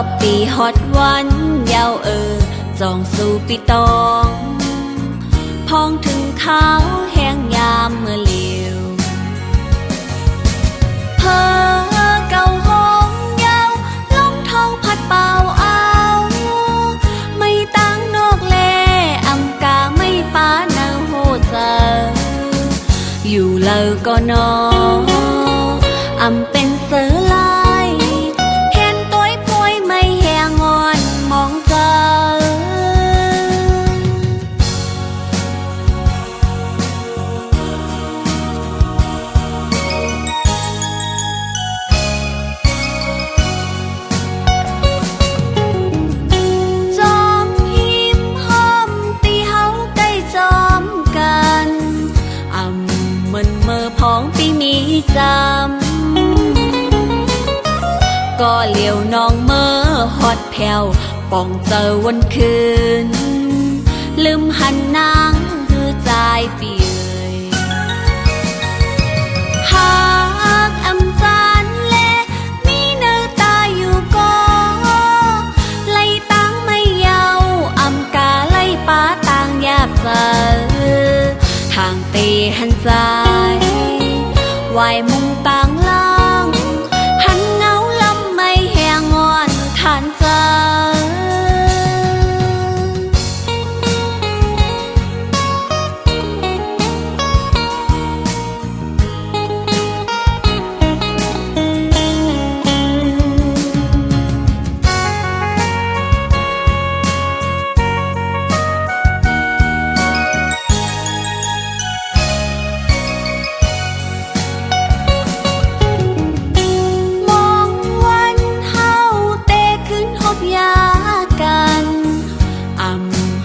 อบปีฮอดวันยาวจองสู่ปีตองพองถึงขาวแห้งยามเมื่อเลียวเพอเก่าห้องยาวลมเท้าพัดเป่าเอาไม่ตั้งนอกแลอำกาไม่ป้านาโหเจออยู่เลอก็นออำเป็นเสือลายเห็นตัวป่วยไม่แหงงอนมองเจอจอมหิมห้อมตีเฮาใกล้จอมกันเหมือนเมื่อพ้องปีมีจำก็เหลียวน้องเมื่อฮอดแผ่วป่องเจอวันคืนลืมหันนางคือใจเปียหากอำจานแลมีเนื้อตาอยู่ก็ไล่ตั้งไม่เยาอำกาไล่ป้าต่างยาบเจอทางเตหันใจวายมุงต่างล่างหันเงาลำไม่แหงงอนทานเจอ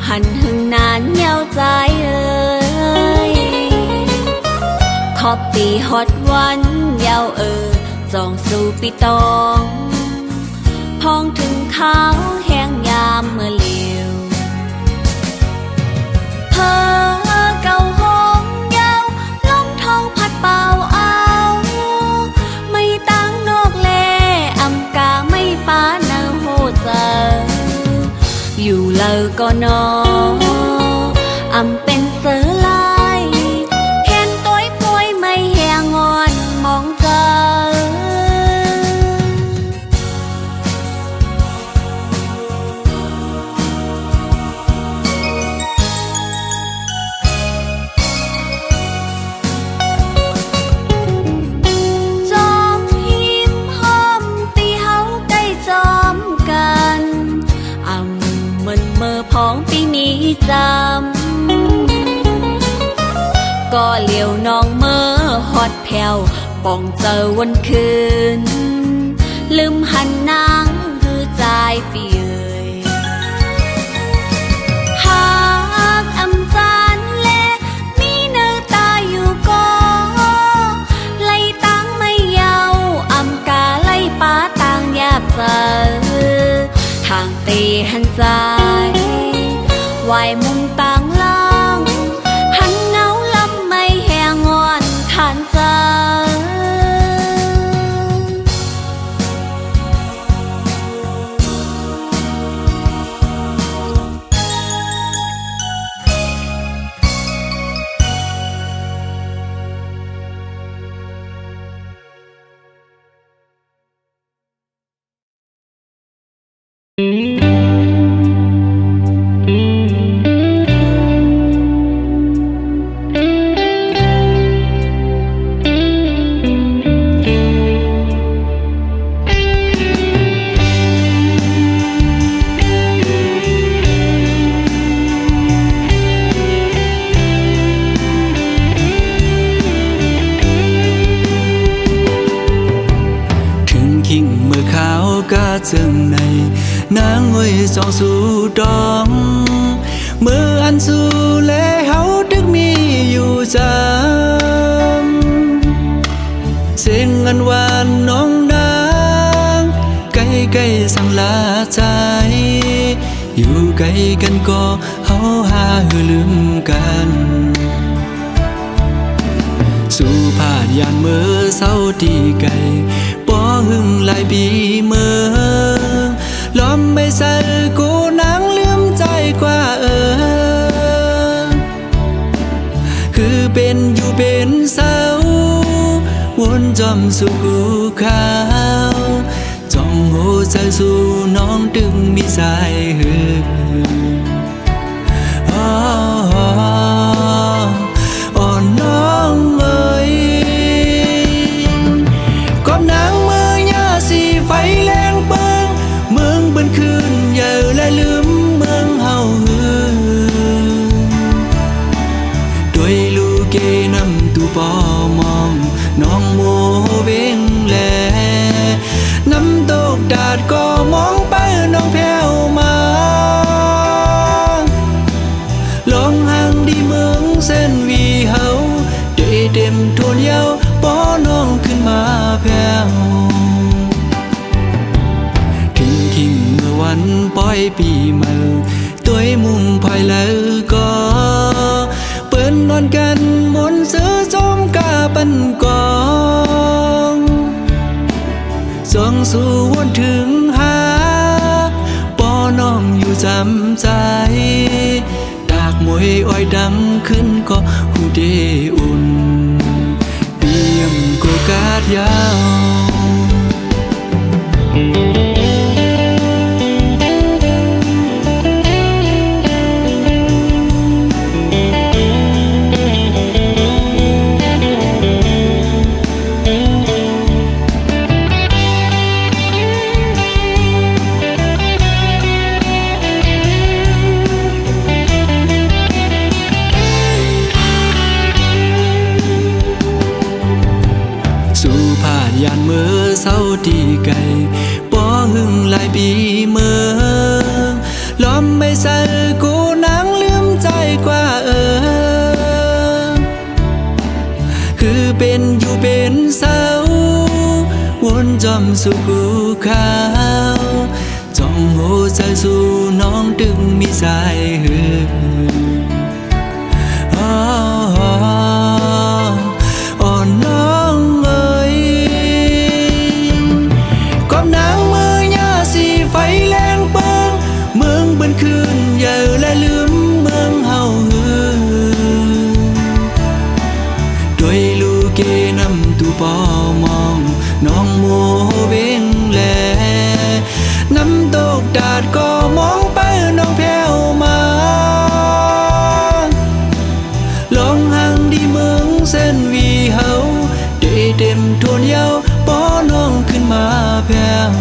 หันหึงนานเยาวใจขอบปีฮอดวันยาวจองสู่ปีตองพองถึงขาวแห้งยามเมื่อเลียวเพอเก่าห้องยาวลมเท้าพัดเป่าเอาไม่ตั้งนอกแลอำกาไม่ป้านาโหเจออยู่เลอก็นออำเป็นเสือลายเห็นตัวป่วยไม่แหงงอนมองเจอจอมหิมห้อมตีเฮาใกล้จอมกันเหมือนเมื่อพ้องปีมีจำก็เหลียวน้องเมื่อฮอดแผ่วป่องเจอวันคืนลืมหันนางคือใจเปียหากอำจานแลมีเนื้อตาอยู่ก็ไล่ตั้งไม่เยาอำกาไล่ป้าต่างยาบเจอทางเตหันใจวายมุงต่างล่างหันเงาลำไม่แหงงอนทานเจอจึงในนางไว้สองสู่ดองเมื่ออันสู่แลเฮาดึกมีอยู่จำเสียงอันหวานน้องนางใกล้ๆสั่งลาใจอยู่ไกลกันก็เฮาหาลืมกันสู่ผ่านยานเมื่อเศร้าที่ไกลป้อหึงหลายปีเมื่อ ไม่ใส่กูนางลืมใจกว่าคือเป็นอยู่เป็นเสาวนจอมสู่กูขาวจ้องโหใจสู่น้องตึงมีสายหืออ่อนน้องเอ้ยกอบนางเมื่อยาสีไฟแรงเปิงเมืองบนคืนเยอะและลืมเมืองเฮาหือด้วยลูกเกนำตูปอมองน้องโมเวงแลน้ำตกดาดก็มองไปน้องแผ่วมาลองห่างดีเมืองเส้นวีเฮาได้เต็มทวนเยาป้อน้องขึ้นมาแผ่วคิงเมื่อวันปล่อยปีเมื่อตัวมุมภายแล้วก็เปิ้นนอนกันมนซื้อจมกาปันกองส่องสู่วนถึงหาป้อน้องอยู่จำใจดากมวยอ้อยดังขึ้นก็หูเดอุ่นเปียมก็กาดยาวยานเมื่อเศร้าตีไก่ป้อหึงหลายปีเมื่อล้อมไม่ใส่กูนางลืมใจกว่าคือเป็นอยู่เป็นเศร้าวนจอมสู่กูขาวจ้องโหใจสู่น้องตึงมีสายหืออ่อนน้องเอ้ยนางเมื่อยาสีไฟแรงเปิงเมืองบนคืนเยอะและลืมเมืองเฮาหือด้วยลูกเกนำตูปอมองน้องโมเวงแลน้ำตกดาดก็มองไปน้องแผ่วมาลองห่างดีเมืองเส้นวีเฮาได้เต็มทวนเยาป้อน้องขึ้นมาแผ่ว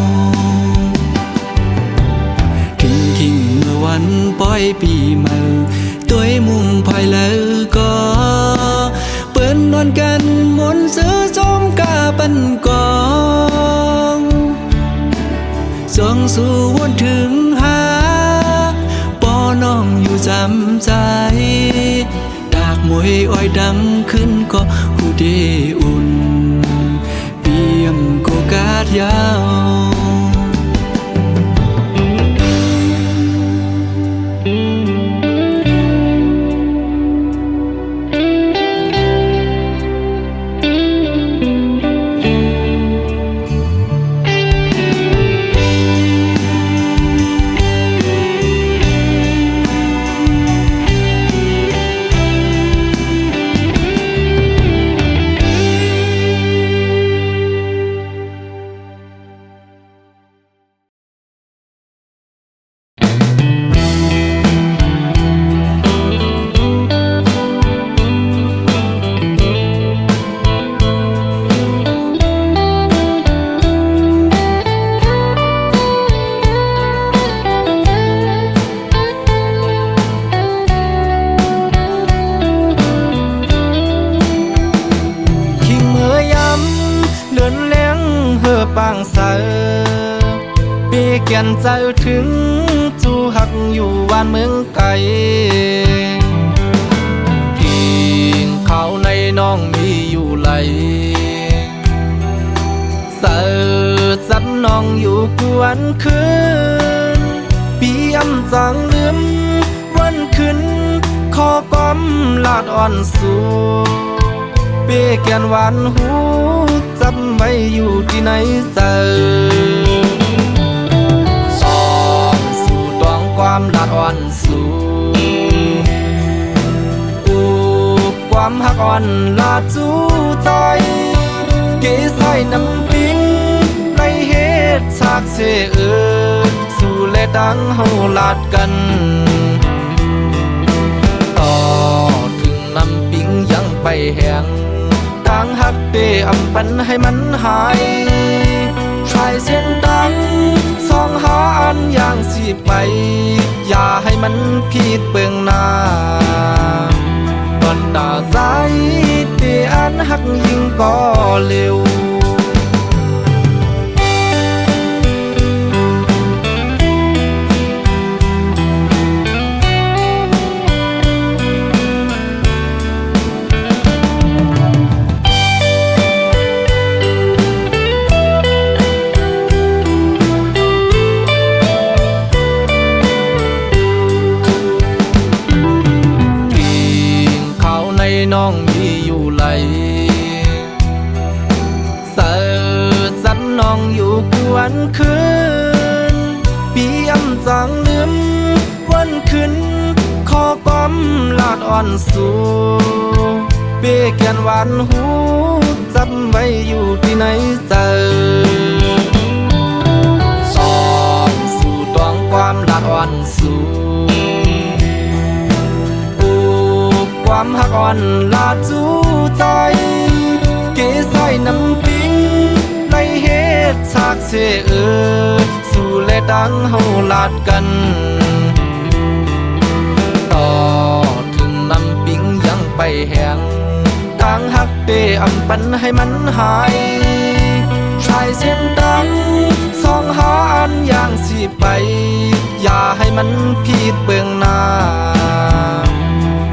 คิงเมื่อวันปล่อยปีเมื่อตัวมุมภายแล้วก็เปิ้นนอนกันมนซื้อจมกาปันกองส่องสู่วนถึงหาป้อน้องอยู่จำใจดากมวยอ้อยดังขึ้นก็หูเดอุ่นเปียมก็กาดยาวปางเสาปีเกียนใจถึงจูหักอยู่บ้านเมืองไกลกินข้าวในน้องมีอยู่ไหลเสิร์จับน้องอยู่กวนคืนปีอำจังลืมวันคืนขอกอมลาดอ่อนสู่เปีเกียนหวานหูจำไว้อยู่ที่ไหนเจอสอ ความลาดอ่อนสู่อูบความหักอ่อนลาดจูใจเกใส่น้ำปิ้งในเหตุฉากเสเอิญสู่และดังเฮาลาดกันต่อถึงน้ำปิ้งยังไปแห้งต่างหักเตอำปันให้มันหายชายเส้นดังสองหาอันอย่างสิไปอย่าให้มันผิดเบืองหน้าตอนตาใจเตอันหักยิ่งก็เร็วน้องมีอยู่ไหลเสิร์สันน้องอยู่กวนคืนปีอำจังลืมวันขึ้นขอความลาดอ่อนสู่เบแกนหวานหูจำไว้อยู่ที่ไหนเจอสองสู่ดวงความลาดอ่อนสู่ความหักอ่อนลาดจูใจเกใส่น้ำปิ้งในเหตุฉากเสเอิญสู่และดังเฮาลาดกันต่อถึงน้ำปิ้งยังไปแห้งต่างหักเตอำปันให้มันหายชายเส้นดังสองหาอันอย่างสิไปอย่าให้มันผิดเบืองหน้า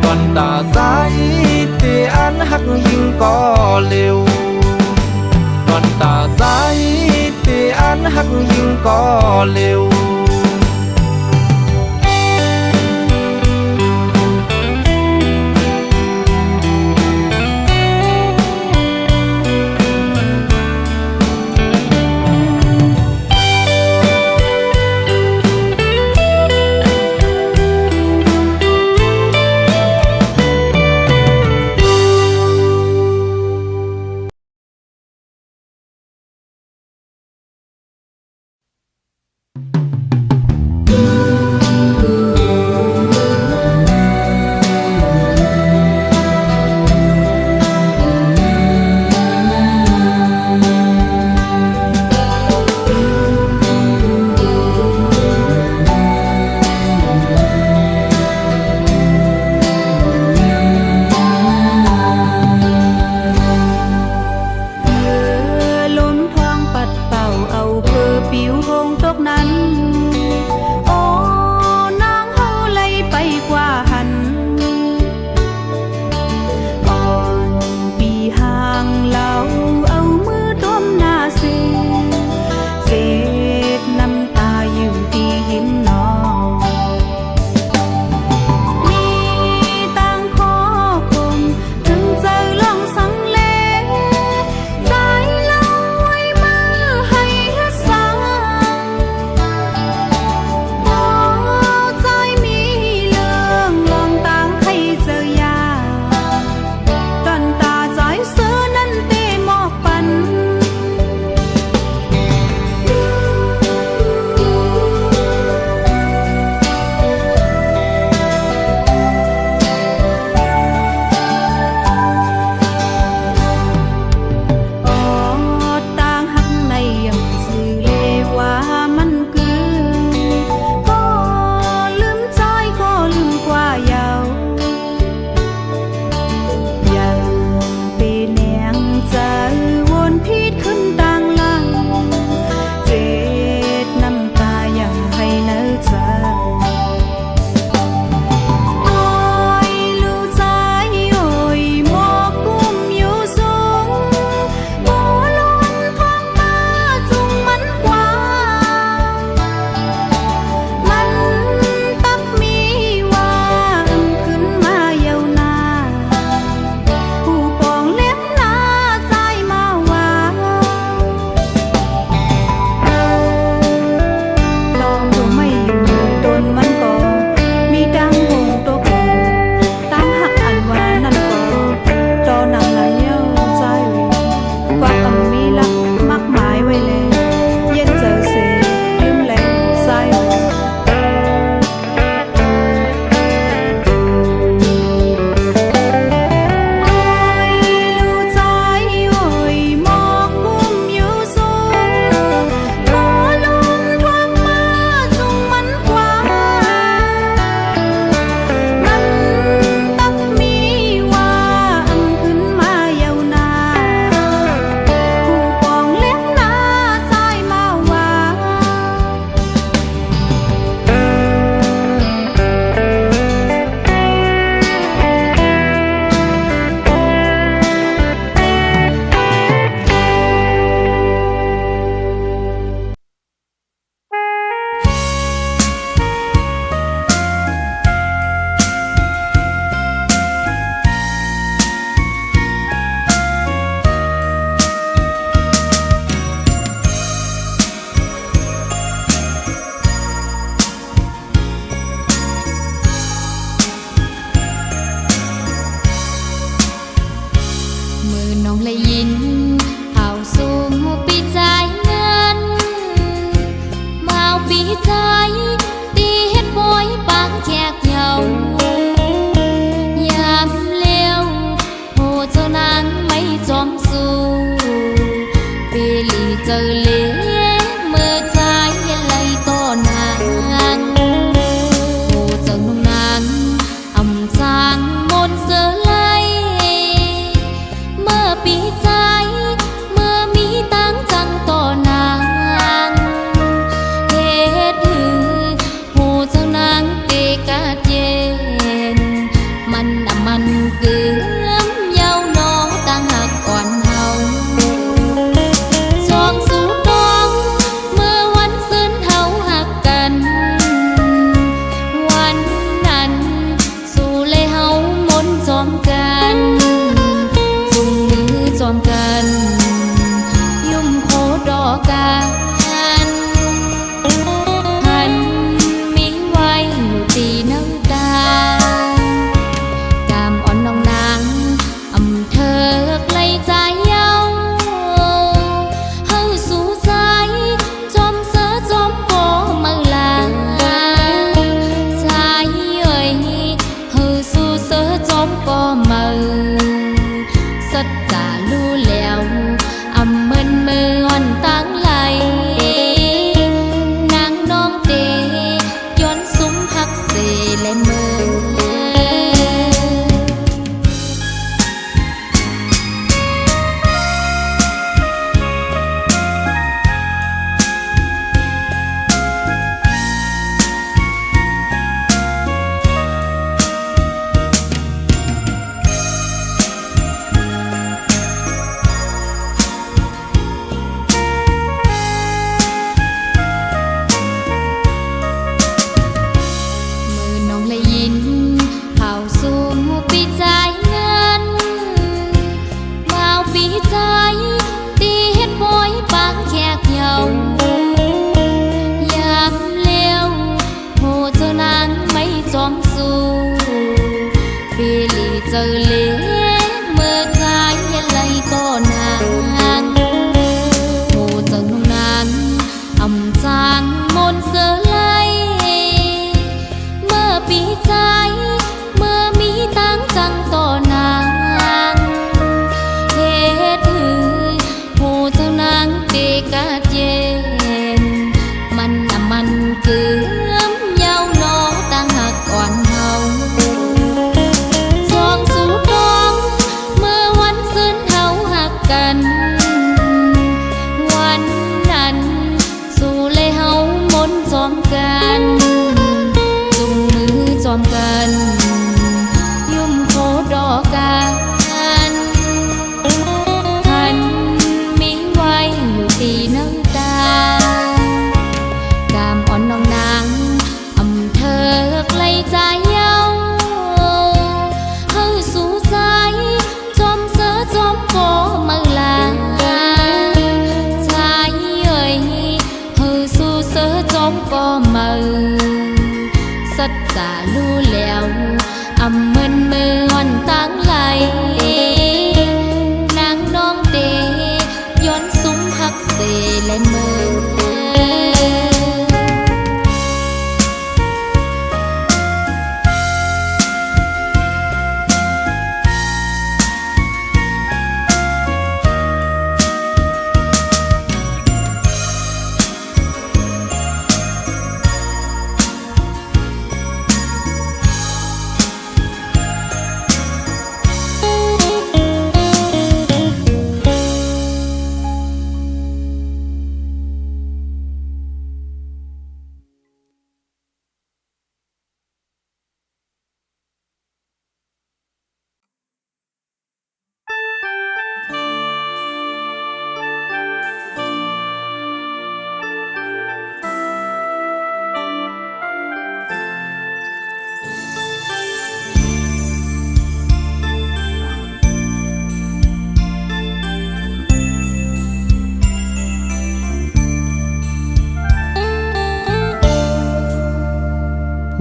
ตอนตาใจเตอันหักยิ่งก็เร็วตอนตาใจเตอันหักยิ่งก็เร็ว มือน้องเลยยินเข่าสู่ปีจ่ายเงินมาเอาปีใจตีเฮ็ดบอยปางแขกเหยายามเลี้ยวโหเจ้านางไม่จอมสู้ปีลีเจอเลี้ยเมื่อใจไหลต่อนางโหเจ้านุ่งนางอำจางมนเสือไหลเมื่อปีใจเมื่อมีตังจังต่อนางเฮ็ดหือโหเจ้านางเตกาเย็นมันน่ะมันเกลือมเยาวนอตั้งหักอ่อนเฮาจองสู่ปองเมื่อวันซึ้นเฮาหักกันวันนั้นสู่เลยเฮามนจอมกันจุงมือจอมกันยุ่มโคดอกกันหันมีไว้อยู่ตีน้ำตากามอ่อนน้องนางอำเธอไกลใจเยาเฮาสู่ใจจอมเสือจอมโกมือลาใจเอ่ยเฮาสู่เสือจอมโกมือสัจจารู้แล้วอำมึนมืออ่อนตั้งไหลนางน้องเตย้อนสุมหักเสและมือมือน้องเลยยินเข่าสู่ปีจ่ายเงินมาเอาปีใจตีเฮ็ดบอยปางแขกเหยายามเลี้ยวโหเจ้านางไม่จอมสู้ปีลีเจอเลี้ยเมื่อใจไหลต่อนางโหเจ้านุ่งนางอำจางมนเสือไหลเมื่อปีใจเมื่อมีตังจังต่อนางเฮ็ดหือโหเจ้านางเตกาเย็นมันน่ะมันเกลือมเยาวนอตั้งหักอ่อนเฮาจองสู่ปองเมื่อวันซึ้นเฮาหักกันวันนั้นสู่เลยเฮามนจอมกันจุงมือจอมกันยุ่มโคดอกกันหันมีไว้อยู่ตีน้ำตากามอ่อนน้องนางอำเธอไกลใจเยาเฮาสู่ใจจอมเสือจอมโกมือลาใจเอ่ยเฮาสู่เสือจอมโกมือสัจจารู้แล้วอำมึนมืออ่อนตั้งไหลนางน้องเตย้อนสุมหักเสและมือ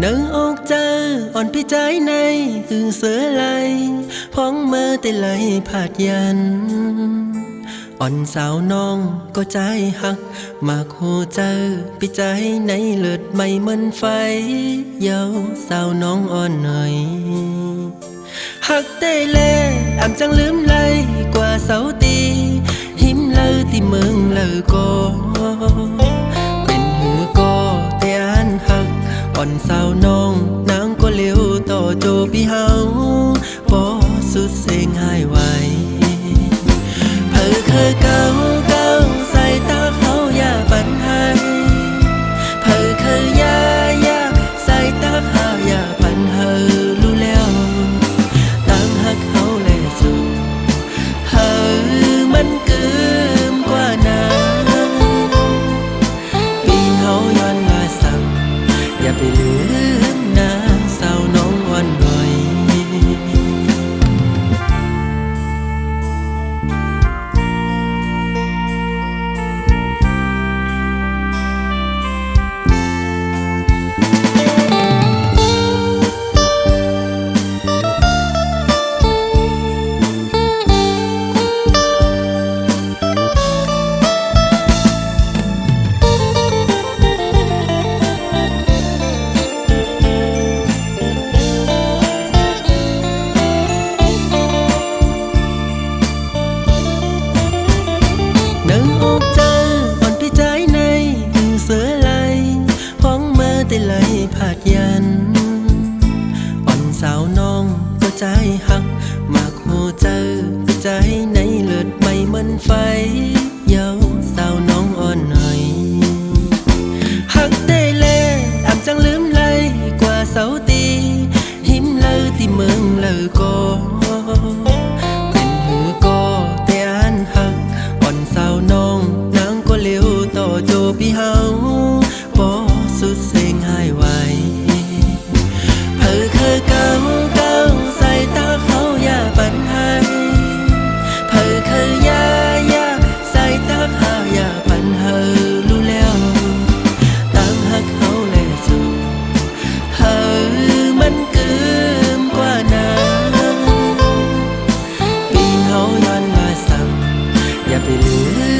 nâng ốc cha on pi trái này từ sớ lại พ้องเมื่อแต่ไหลผาดยันอ่อนสาวน้องก็ใจหักมาคู่เจอปีใจในเลือดไม่เหมือนไฟเยาสาวน้องอ่อนหน่อยหักได้แลอ่ำจังลืมไหลกว่าเสาตีหิมเลยที่เมืองเลยก็เป็นหือก็แต่อันหักอ่อนสาวน้องนางก็เลี้ยวต่อโจพี่เฮาบ่สุดเสียงหายไหวเพิ่เคยเก่าใส่ตาเขาอย่าปันให้เพิ่เคยยาใส่ตาเขาอย่าปันเฮอรู้แล้วตั้งหักเขาเลยสู้เฮอมันเกิมกว่านั้นปีเฮาย้อนมาสั่งอย่าไปลืมนะสาวน้องวันหน่อยนึกออกเจออ่อนพี่ใจในหูเสือไหลพ้องเมื่อแต่ไหลผาดยันอ่อนสาวน้องก็ใจหักมาคู่เจอพี่ใจในเลือดไม่เหมือนไฟเยาสาวน้องอ่อนหน่อยหักได้แลอ่ำจังลืมไหลกว่าเสาตีหิมเลยที่เมืองเลยก็เป็นหูก็แต่อันหักอ่อนสาวน้องนางก็เลี้ยวต่อโจพี่เฮาบ่สุดเสียงหายไหวเพิ่เคยเก่าใส่ตาเขาอย่าปันให้เพิ่เคยยาใส่ตาเขาอย่าปันเฮอรู้แล้วตั้งหักเขาเลยสู้เฮอมันเกิมกว่านั้นปีเฮาย้อนมาสั่งอย่าไปลืม